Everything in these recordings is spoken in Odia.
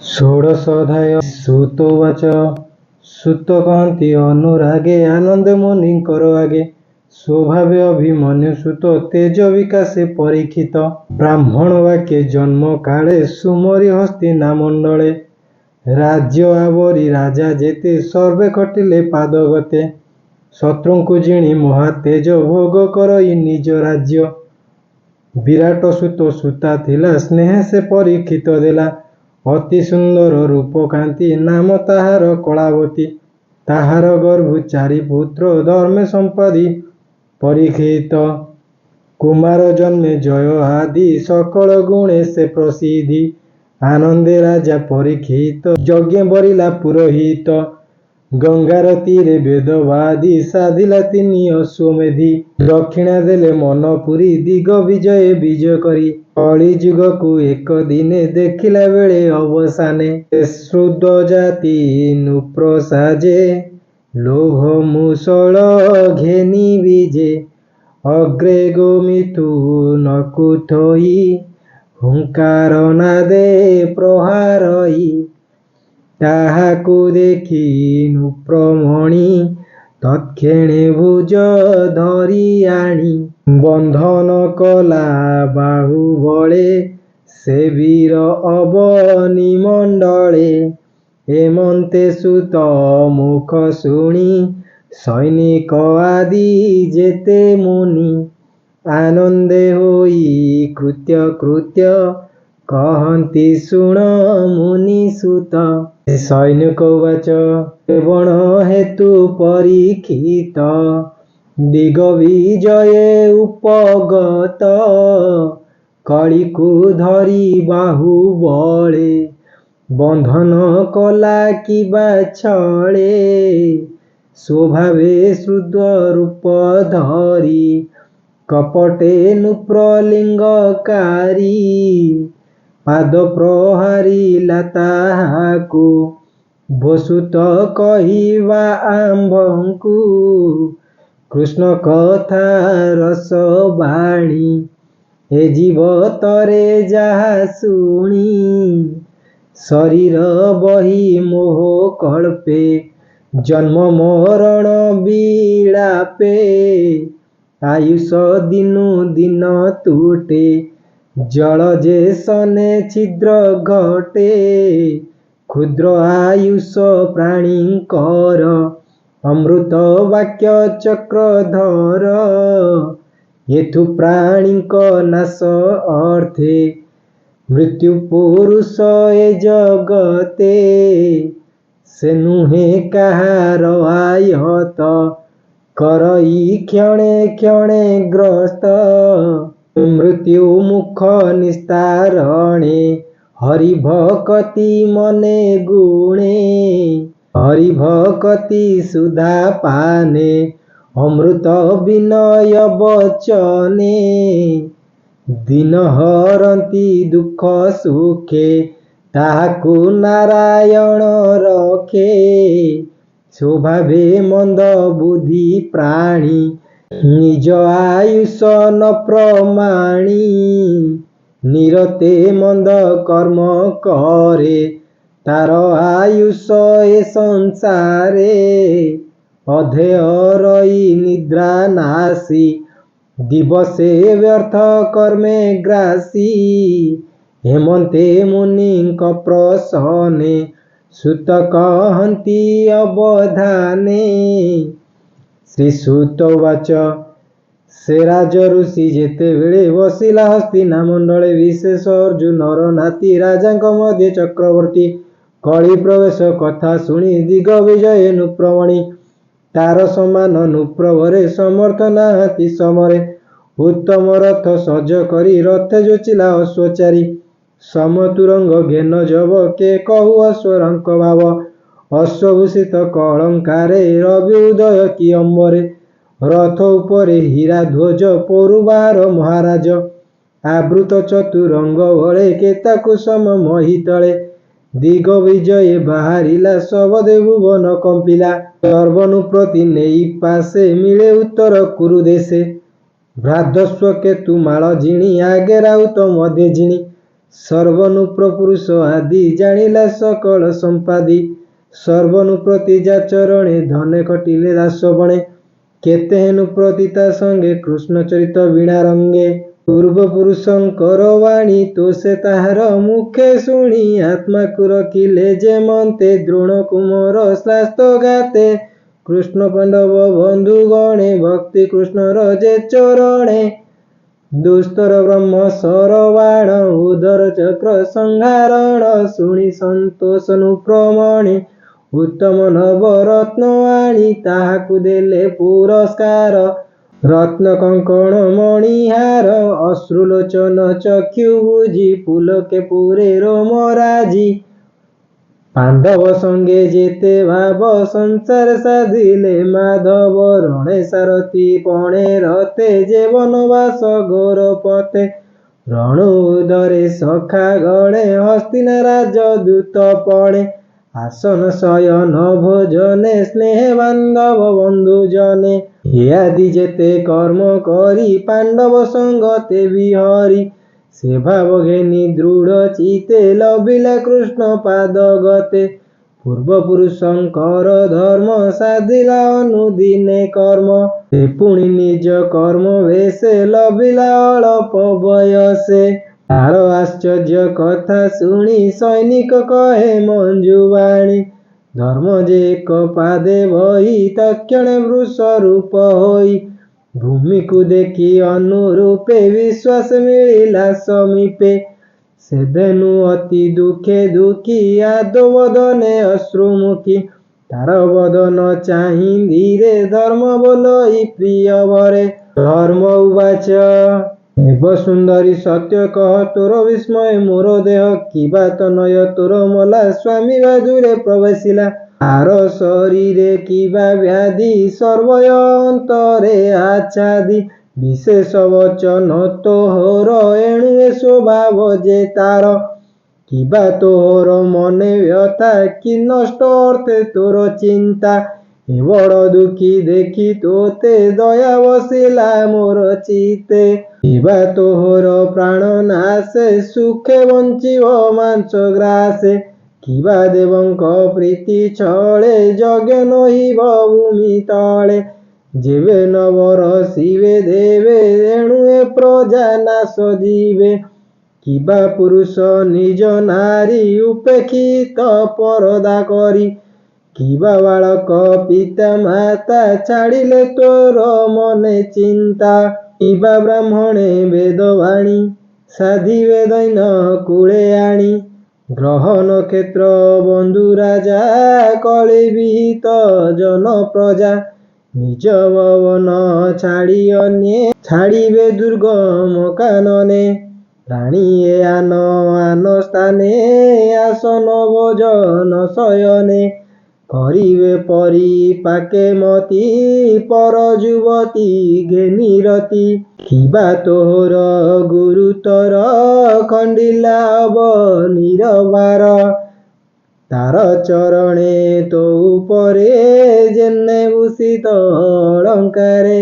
ଷୋଡ଼ଶୋଧ୍ୟାୟ ସୁତୋବାଚ। ସୁତ କହନ୍ତି ଅନୁରାଗେ ଆନନ୍ଦେ ମୁନିଙ୍କର ଆଗେ। ସ୍ୱଭାବେ ଅଭିମନ୍ୟୁ ସୁତ ତେଜ ବିକାଶେ ପରୀକ୍ଷିତ। ବ୍ରାହ୍ମଣ ବାକ୍ୟେ ଜନ୍ମ କାଳେ ସୁମରି ହସ୍ତିନାମଣ୍ଡଳେ। ରାଜ୍ୟ ଆବରି ରାଜା ଯେତେ ସର୍ବେ ଖଟିଲେ ପାଦଗତେ। ଶତ୍ରୁଙ୍କୁ ଜିଣି ମହାତେଜ ଭୋଗ କରଇ ନିଜ ରାଜ୍ୟ। ବିରାଟ ସୁତ ସୁତା ଥିଲା ସ୍ନେହେ ସେ ପରୀକ୍ଷିତ ଦେଲା। ଅତି ସୁନ୍ଦର ରୂପ କାନ୍ତି ନାମ ତାହାର କଳାବତୀ। ତାହାର ଗର୍ଭୁ ଚାରି ପୁତ୍ର ଧର୍ମେ ସମ୍ପାଦି ପରୀକ୍ଷିତ। କୁମାର ଜନ୍ମେ ଜୟ ଆଦି ସକଳ ଗୁଣେ ସେ ପ୍ରସିଦ୍ଧି। ଆନନ୍ଦେ ରାଜା ପରୀକ୍ଷିତ ଯଜ୍ଞେ ବରିଲା ପୁରୋହିତ। ଗଙ୍ଗାର ତୀରେ ବେଦବାଦୀ ସାଧିଲା ତିନି ଅଶ୍ୱମେଧି। ଦକ୍ଷିଣା ଦେଲେ ମନ ପୁରୀ ଦିଗ ବିଜୟେ ବିଜୟ କରି। କଳି ଯୁଗକୁ ଏକ ଦିନେ ଦେଖିଲା ବେଳେ ଅବସାନେ। ଶ୍ରୁତ ଜାତି ନୃପ ସାଜେ ଲୋହ ମୂଷଳ ଘେନି ବିଜେ। ଅଗ୍ରେ ଗୋମିଥୁନକୁ ଥୋଇ ହୁଙ୍କାର ନାଦେ ପ୍ରହାରଇ। ତାହାକୁ ଦେଖି ନୃପମଣି ତତ୍କ୍ଷଣେ ଭୁଜ ଧରି ଆଣି। ବନ୍ଧନ କଲା ବାହୁବଳେ ସେ ବୀର ଅବନୀମଣ୍ଡଳେ। ଏମନ୍ତେ ସୁତ ମୁଖ ଶୁଣି ସୈନିକ ଆଦି ଯେତେ ମୁନି। ଆନନ୍ଦେ ହୋଇ କୃତ୍ୟ କୃତ୍ୟ କହନ୍ତି ଶୁଣ ମୁନି ସୁତ। ସୈନିକ ଉବାଚ ବଣ ହେତୁ ପରୀକ୍ଷିତ ଦିଗ ବିଜୟେ ଉପଗତ। କଳିକୁ ଧରି ବାହୁବଳେ ବନ୍ଧନ କଲା କିବା ଛଳେ। ସ୍ୱଭାବେ ଶୁଦ୍ଧ ରୂପ ଧରି କପଟେ ନୃପଲିଙ୍ଗକାରୀ। ପାଦ ପ୍ରହାରିଲା ତାହାକୁ ବସୁତ କହିବା ଆମ୍ଭଙ୍କୁ। କୃଷ୍ଣ କଥା ରସ ବାଣୀ ଏ ଜୀବତରେ ଯାହା ଶୁଣି। ଶରୀର ବହି ମୋହ କଳ୍ପେ ଜନ୍ମ ମରଣ ବିଳାପେ। ଆୟୁଷ ଦିନୁ ଦିନ ତୁଟେ ଜଳ ଯେ ସନେ ଛିଦ୍ର ଘଟେ। କ୍ଷୁଦ୍ର ଆୟୁଷ ପ୍ରାଣୀଙ୍କର ଅମୃତ ବାକ୍ୟ ଚକ୍ରଧର। ଏଥୁ ପ୍ରାଣୀଙ୍କ ନାଶ ଅର୍ଥେ ମୃତ୍ୟୁ ପୁରୁଷ ଏ ଜଗତେ। ସେ ନୁହେଁ କାହାର ଆୟତ କରଇ କ୍ଷଣେ କ୍ଷଣେ ଗ୍ରସ୍ତ। ମୃତ୍ୟୁ ମୁଖ ନିସ୍ତାରଣେ ହରି ଭକତି ମନେ ଗୁଣେ। ହରି ଭକତି ସୁଧା ପାନେ ଅମୃତ ବିନୟ ବଚନେ। ଦିନ ହରନ୍ତି ଦୁଃଖ ସୁଖେ ତାହାକୁ ନାରାୟଣ ରଖେ। ସ୍ୱଭାବେ ମନ୍ଦ ବୁଦ୍ଧି ପ୍ରାଣୀ ନିଜ ଆୟୁଷ ନ ପ୍ରମାଣୀ। ନିରତେ ମନ୍ଦ କର୍ମ କରେ ତାର ଆୟୁଷ ଏ ସଂସାରେ। ଅଧେୟ ରଇ ନିଦ୍ରା ନାଶୀ ଦିବସେ ବ୍ୟର୍ଥ କର୍ମେ ଗ୍ରାସୀ। ହେମନ୍ତେ ମୁନିଙ୍କ ପ୍ରସନେ ସୁତ କହନ୍ତି ଅବଧାନେ। ଶ୍ରୀ ସୁତ ଉବାଚ ସେ ରାଜ ଋଷି ଯେତେବେଳେ ବସିଲା ହସ୍ତିନାମଣ୍ଡଳେ। ବିଶେଷ ଅର୍ଜୁନର ନାତି ରାଜାଙ୍କ ମଧ୍ୟ ଚକ୍ରବର୍ତ୍ତୀ। କଳି ପ୍ରବେଶ କଥା ଶୁଣି ଦିଗ ବିଜୟେ ନୃପମଣି। ତାର ସମାନ ନୃପଭରେ ସମର୍ଥ ନାହାନ୍ତି ସମରେ। ଉତ୍ତମ ରଥ ସଜ କରି ରଥେ ଯୋଚିଲା ଅଶ୍ୱଚାରୀ। ସମତୁରଙ୍ଗ ଘେନ ଯବ କେ କହୁ ଅଶ୍ୱରଙ୍କ ଭାବ। ଅଶ୍ୱଭୂଷିତ କଳଙ୍କାରେ ରବି ଉଦୟ କି ଅମ୍ବରେ। ରଥ ଉପରେ ହୀରା ଧ୍ୱଜ ପରୁ ବାହାର ମହାରାଜ। ଆବୃତ ଚତୁରଙ୍ଗ ବଳେ କେତାକୁ ସମ ମହିତଳେ। ଦିଗ ବିଜୟେ ବାହାରିଲା ଶବଦେ ଭୁବନ କମ୍ପିଲା। ସର୍ବନୃପତି ନେଇ ପାଶେ ମିଳେ ଉତ୍ତର କୁରୁ ଦେଶେ। ଭ୍ରାତସ୍ୱ କେତୁ ମାଳ ଜିଣି ଆଗେ ରାଉତ ମଧ୍ୟେ ଜିଣି। ସର୍ବନୁପ୍ରପୁରୁଷ ଆଦି ଜାଣିଲା ସକଳ ସମ୍ପାଦି। ସର୍ବନୁପ୍ରତି ଯା ଚରଣେ ଧନେ ଖଟିଲେ ଦାସ ବଣେ। କେତେ ହେନୁ ପ୍ରତି ତା ସଙ୍ଗେ କୃଷ୍ଣ ଚରିତ ବୀଣା ରଙ୍ଗେ। ପୂର୍ବପୁରୁଷଙ୍କର ବାଣୀ ତ ସେ ତାହାର ମୁଖେ ଶୁଣି। ଆତ୍ମାକୁ ରଖିଲେ ଯେ ମନ୍ତେ ଦ୍ରୋଣ କୁମର ଶାସ୍ତ ଗାତେ। କୃଷ୍ଣ ପାଣ୍ଡବ ବନ୍ଧୁ ଗଣେ ଭକ୍ତି କୃଷ୍ଣର ଯେ ଚରଣେ। ଦୁସ୍ତର ବ୍ରହ୍ମ ସର ବାଣ ଉଦର ଚକ୍ର ସଂହାରଣ। ଶୁଣି ସନ୍ତୋଷ ନୃପମଣି ଉତ୍ତମ ନବରତ୍ନ ଆଣି। ତାହାକୁ ଦେଲେ ପୁରସ୍କାର ରତ୍ନ କଙ୍କଣ ମଣିହାର। ଅଶ୍ରୁଲୋଚନ ଚକ୍ଷୁ ବୁଝି ପୁଲକେ ପୁରେ ରୋମରାଜି। ପାଣ୍ଡବ ସଙ୍ଗେ ଯେତେ ଭାବ ସଂସାର ସାଧିଲେ ମାଧବ। ରଣେ ସାରଥି ପଣେ ରଥେ ଯେ ବନବାସ ଘୋର ପଥେ। ରଣୁ ଉଦରେ ସଖା ଗଣେ ହସ୍ତିନା ରାଜଦୂତ ପଣେ। ଆସନ ଶୟନ ଭୋଜନେ ସ୍ନେହ ବାନ୍ଧବ ବନ୍ଧୁ ଜନେ। ଏ ଆଦି ଯେତେ କର୍ମ କରି ପାଣ୍ଡବ ସଙ୍ଗ ତେ ବିହରି। ସେ ଭାବ ଘେନି ଦୃଢ଼ ଚିତେ ଲଭିଲା କୃଷ୍ଣ ପାଦ ଗତେ। ପୂର୍ବପୁରୁଷଙ୍କର ଧର୍ମ ସାଧିଲା ଅନୁଦିନେ କର୍ମ। ସେ ପୁଣି ନିଜ କର୍ମ ବେଶେ ଲଭିଲା ଅଳପ ବୟସେ। ତାର ଆଶ୍ଚର୍ଯ୍ୟ କଥା ଶୁଣି ସୈନିକ କହେ ମଞ୍ଜୁବାଣୀ। ଧର୍ମ ଯେ ଏକ ପାଦେ ବହି ତକ୍ଷଣେ ବୃଷ ରୂପ ହୋଇ। ଭୂମିକୁ ଦେଖି ଅନୁରୂପେ ବିଶ୍ୱାସ ମିଳିଲା ସମୀପେ। ସେବେନୁ ଅତି ଦୁଃଖେ ଦୁଃଖୀ ଆଦୋ ବଦନେ ଅଶ୍ରୁମୁଖୀ। ତାର ବଦନ ଚାହିଁ ଧୀରେ ଧର୍ମ ବୋଲଇ ପ୍ରିୟ ବରେ। ଧର୍ମ ଉବାଚ ହେବ ସୁନ୍ଦରୀ ସତ୍ୟ କହ ତୋର ବିସ୍ମୟ ମୋର ଦେହ। କିବା ତନୟ ତୋର ମଲା ସ୍ୱାମୀ ବାଜୁରେ ପ୍ରବେଶିଲା। ତାର ଶରୀରେ କିବା ବ୍ୟାଧି ସର୍ବୟ ଅନ୍ତରେ ଆଚ୍ଛାଦି। ବିଶେଷ ବଚନ ତୋହର ଏଣୁ ଏ ସ୍ୱଭାବ ଯେ ତାର। କିବା ତୋହର ମନେ ବ୍ୟଥା କି ନଷ୍ଟ ଅର୍ଥେ ତୋର ଚିନ୍ତା। ଏ ବଡ଼ ଦୁଃଖୀ ଦେଖି ତୋତେ ଦୟା ବସିଲା ମୋର ଚିତ୍ତେ। କିବା ତୋହର ପ୍ରାଣ ନାଶେ ସୁଖେ ବଞ୍ଚିବ ମାଂସ ଗ୍ରାସେ। କିବା ଦେବଙ୍କ ପ୍ରୀତି ଛଳେ ଯଜ୍ଞ ନହିବ ଭୂମି ତଳେ। ଯେବେ ନବର ଶିବେ ଦେବେ ଏଣୁ ଏ ପ୍ରଜା ନାଶ ଯିବେ। କିବା ପୁରୁଷ ନିଜ ନାରୀ ଉପେକ୍ଷିତ ପରଦା କରି। କିବା ବାଳକ ପିତା ମାତା ଛାଡ଼ିଲେ ତୋର ମନେ ଚିନ୍ତା। କିବା ବ୍ରାହ୍ମଣେ ବେଦବାଣୀ ସାଧିବେ ଦୈନ କୂଳେ ଆଣି। ଗ୍ରହ ନକ୍ଷତ୍ର ବନ୍ଧୁ ରାଜା କଳି ବିହିତ ଜନ ପ୍ରଜା। ନିଜ ଭବନ ଛାଡ଼ି ଅନ୍ୟେ ଛାଡ଼ିବେ ଦୁର୍ଗମ କାନନେ। ପ୍ରାଣୀ ଏ ଆନ ଆନ ସ୍ଥାନେ ଆସନ ଭୋଜନ ଶୟନେ। କରିବେ ପରିପାକେ ମତି ପର ଯୁବତୀ ଘେନି ରତି। କିବା ତୋହର ଗୁରୁତର ଖଣ୍ଡିଲା ଅବନୀର ତାର ଚରଣେ ତୋ ଉପରେ ଯେନେ ଭୂଷିତ ଅଳଙ୍କାରେ।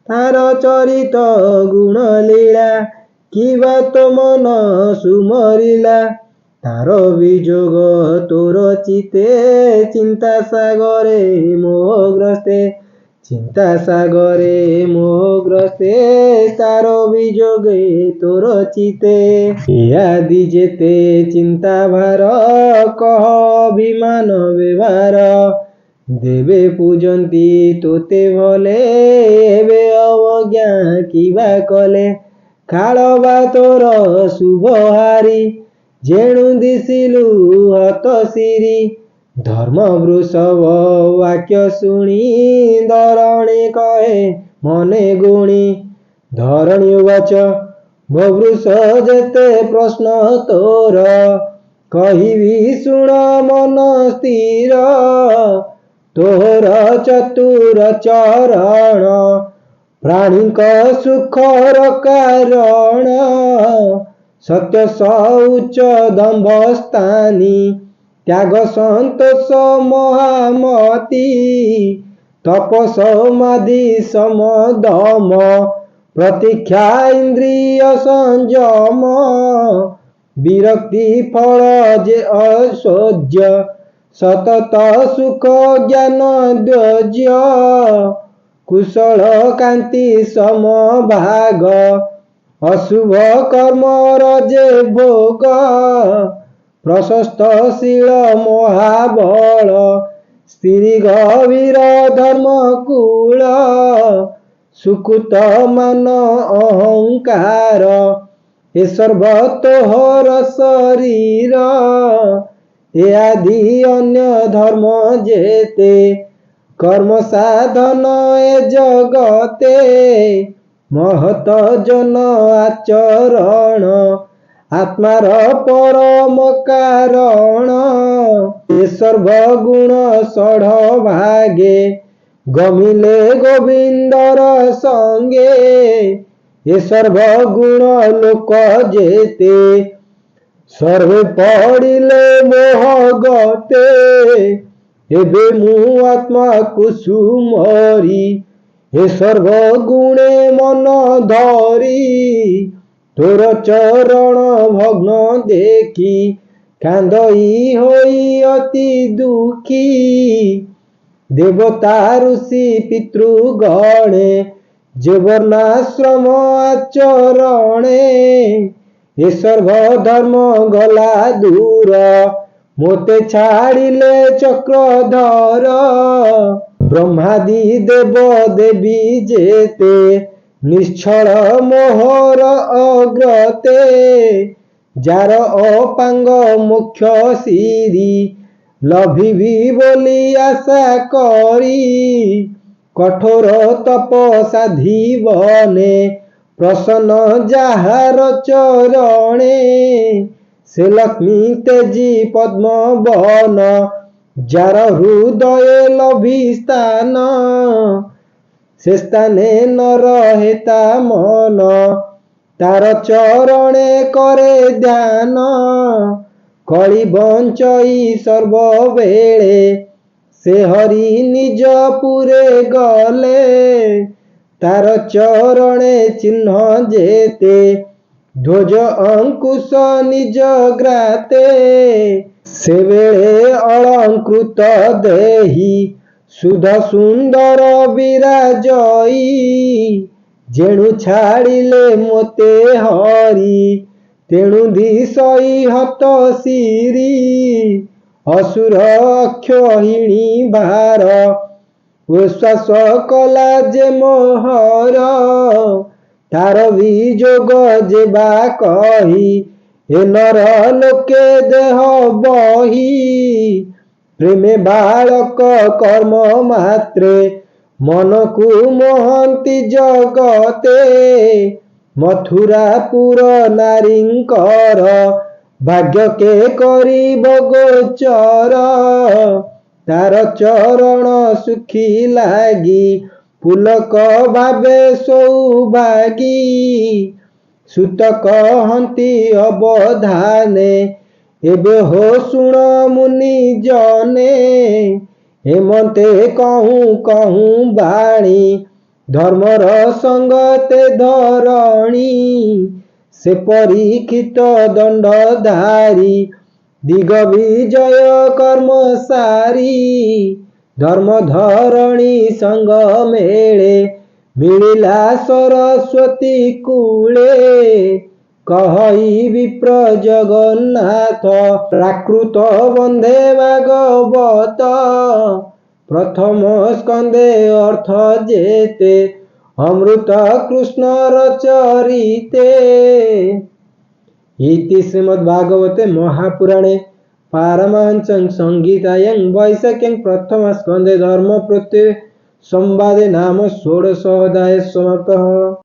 ତାର ଚରିତ ଗୁଣ ଲୀଳା କିବା ତୋ ମନ ସୁମରିଲା। ତାର ବିଯୋଗ ତୋର ଚିତେ ଚିନ୍ତା ସାଗରେ ମୋହଗ୍ରସ୍ତେ। ଚିନ୍ତା ସାଗରେ ମୋହଗ୍ରସ୍ତେ ତାର ବିଯୋଗେ ତୋର ଚିତେ। ଏ ଆଦି ଯେତେ ଚିନ୍ତା ଭାର କହ ଅଭିମାନ ବ୍ୟବହାର। ଦେବେ ପୂଜନ୍ତି ତୋତେ ଭଲେ ଏବେ ଅବଜ୍ଞା କିବା କଲେ। କାଳ ବା ତୋର ଶୁଭ ହାରି ଯେଣୁ ଦିଶିଲୁ ହତଶିରି। ଧର୍ମ ବୃଷଭ ବାକ୍ୟ ଶୁଣି ଧରଣୀ କହେ ମନେ ଗୁଣି। ଧରଣୀ ଉବାଚ ବଭୃଶ ଯେତେ ପ୍ରଶ୍ନ ତୋର କହିବି ଶୁଣ ମନ ସ୍ଥିର। ତୋହର ଚତୁର ଚରଣ ପ୍ରାଣୀଙ୍କ ସୁଖର କାରଣ। ସତ୍ୟ ଶୌଚ ଦମ୍ଭ ସ୍ଥାନି ତ୍ୟାଗ ସନ୍ତୋଷ ମହାମତି। ତପ ସମାଧି ସମ ଦମ ପ୍ରତୀକ୍ଷା ଇନ୍ଦ୍ରିୟ ସଂଯମ। ବିରକ୍ତି ଫଳ ଯେ ଐଶ୍ୱର୍ଯ୍ୟ, ସତତ ସୁଖ ଜ୍ଞାନ ଦ୍ୱର୍ଯ୍ୟ, କୁଶଳ କାନ୍ତି ସମଭାଗ, ଅଶୁଭ କର୍ମର ଯେ ଭୋଗ, ପ୍ରଶସ୍ତ ଶୀଳ ମହାବଳ, ସ୍ଥିରି ଗଭୀର ଧର୍ମକୂଳ, ସୁକୃତ ମାନ ଅହଙ୍କାର, ଏ ସର୍ବତୋହର ଶରୀର, ଏ ଆଦି ଅନ୍ୟ ଧର୍ମ ଯେତେ, କର୍ମ ସାଧନ ଏ ଜଗତେ, ମହତ ଜନ ଆଚରଣ, ଆତ୍ମାର ପରମ କାରଣ, ଏ ସର୍ବଗୁଣ ଷଢ଼ ଭାଗେ, ଗମିଲେ ଗୋବିନ୍ଦର ସଙ୍ଗେ, ଏ ସର୍ବଗୁଣ ଲୋକ ଯେତେ, ସର୍ବେ ପଡ଼ିଲେ ମୋହ ଗତେ, ଏବେ ମୁଁ ଆତ୍ମାକୁ ସୁମରି, ଏ ସର୍ବଗୁଣେ ମନ ଧରି, ତୋର ଚରଣ ଭଗ୍ନ ଦେଖି, କାନ୍ଦଇ ହୋଇ ଅତି ଦୁଃଖୀ, ଦେବତା ଋଷି ପିତୃଗଣେ, ଯେ ବର୍ଣ୍ଣାଶ୍ରମ ଆଚରଣେ, ଏ ସର୍ବ ଧର୍ମ ଗଲା ଦୂର, ମୋତେ ଛାଡ଼ିଲେ ଚକ୍ରଧର, ବ୍ରହ୍ମାଦି ଦେବ ଦେବୀ ଯେତେ, ନିଶ୍ଚଳ ମୋହର ଅଗ୍ରତେ, ଯାର ଅପାଙ୍ଗ ମୋକ୍ଷ ସିରି, ଲଭିବି ବୋଲି ଆଶା କରି, କଠୋର ତପ ସାଧିବନେ, ପ୍ରସନ୍ନ ଯାହାର ଚରଣେ, ସେ ଲକ୍ଷ୍ମୀ ତେଜୀ ପଦ୍ମବନ, ଯାର ହୃଦয়ে ଲଭି ସ୍ଥାନ, ସେ ସ୍ଥାନେ ନ ରହେ ତା ମନ, ତାର ଚରଣେ କରେ ଧ୍ୟାନ, କଳି ବଞ୍ଚଇ ସର୍ବବେଳେ, ସେ ହରି ନିଜ ପୁରେ ଗଲେ, ତାର ଚରଣେ ଚିହ୍ନ ଯେତେ, ଧ୍ୱଜ ଅଙ୍କୁଶ ନିଜ ଗ୍ରାତେ, ସେବେଳେ ଅଳଙ୍କୃତ ଦେହି, ସୁଧ ସୁନ୍ଦର ବିରାଜଇ, ଯେଣୁ ଛାଡ଼ିଲେ ମୋତେ ହରି, ତେଣୁ ଦିଶଇ ହତ ଶିରି, ଅସୁର ଅକ୍ଷହିଣୀ ଭାର, ଉଶ୍ୱାସ କଲା ଯେ ମୋହର, ତାର ବିଯୋଗ ଯେ ବା କହି, ଏ ନର ଲୋକେ ଦେହ ବହି, ପ୍ରେମେ ବାଳକ କର୍ମ ମାତ୍ରେ, ମନକୁ ମୋହନ୍ତି ଜଗତେ, ମଥୁରାପୁର ନାରୀଙ୍କର, ଭାଗ୍ୟ କେ କରିବ ଗୋଚର, ତାର ଚରଣ ସୁଖୀ ଲାଗି, ପୁଲକ ଭାବେ ସୌଭାଗୀ, ସୁତ କହନ୍ତି ଅବଧାନେ, ଏବେ ହୋ ଶୁଣ ମୁନି ଜନେ, ହେମନ୍ତେ କହୁଁ କହୁଁ ବାଣୀ, ଧର୍ମର ସଙ୍ଗତେ ଧରଣୀ, ସେ ପରୀକ୍ଷିତ ଦଣ୍ଡଧାରୀ, ଦିଗ ବିଜୟ କର୍ମ ସାରି, ଧର୍ମ ଧରଣୀ ସଙ୍ଗ ମେଳେ, ମିଳିଲା ସରସ୍ୱତୀ କୂଳେ, କହଇ ବିପ୍ର ଜଗନ୍ନାଥ, ପ୍ରାକୃତ ବନ୍ଧେ ଭାଗବତ, ପ୍ରଥମ ସ୍କନ୍ଧେ ଅର୍ଥ ଯେତେ, ଅମୃତ କୃଷ୍ଣର ଚରିତେ। ଇତି ଶ୍ରୀମଦ୍ଭାଗବତେ ମହାପୁରାଣେ ପାରମହଂସ୍ୟଂ ସଂହିତାୟାଂ ବୈଶାଖ୍ୟାଂ ପ୍ରଥମ ସ୍କନ୍ଧେ ଧର୍ମ ପ୍ରତ୍ୟୟ संवादे नाम षोडशोऽध्यायः समाप्तः।